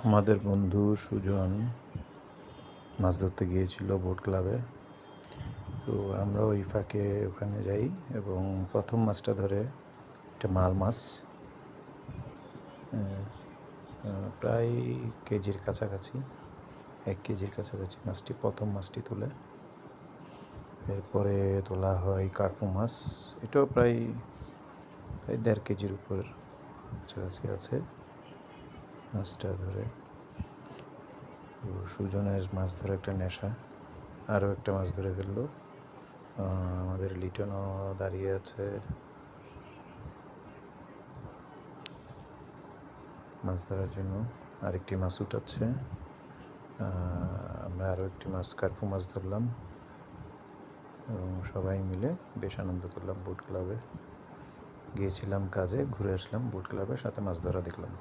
আমাদের বন্ধু সুজন মাছ ধরতে গিয়েছিল বোট ক্লাবে। তো আমরা ওই ফাঁকে ওখানে যাই এবং প্রথম মাছটা ধরে একটা মাল মাছ, প্রায় কেজির কাছাকাছি, 1 কেজির কাছাকাছি মাছটি, প্রথম মাছটি তুলে। এরপরে তোলা হয় কার্পু মাছ, এটাও প্রায় 1.5 কেজির উপর কাছাকাছি আছে মাছটা ধরে। তো সুজনের মাছ ধরে একটা নেশা, আরও একটা মাছ ধরে ফেললো। আমাদের লিটনও দাঁড়িয়ে আছে মাছ ধরার জন্য, আরেকটি মাছ উঠাচ্ছে। আমরা আরও একটি মাছ, কার্পু মাছ ধরলাম এবং সবাই মিলে বেশ আনন্দ করলাম। বোট ক্লাবে গিয়েছিলাম কাজে, ঘুরে আসলাম, বোট ক্লাবের সাথে মাছ ধরা দেখলাম।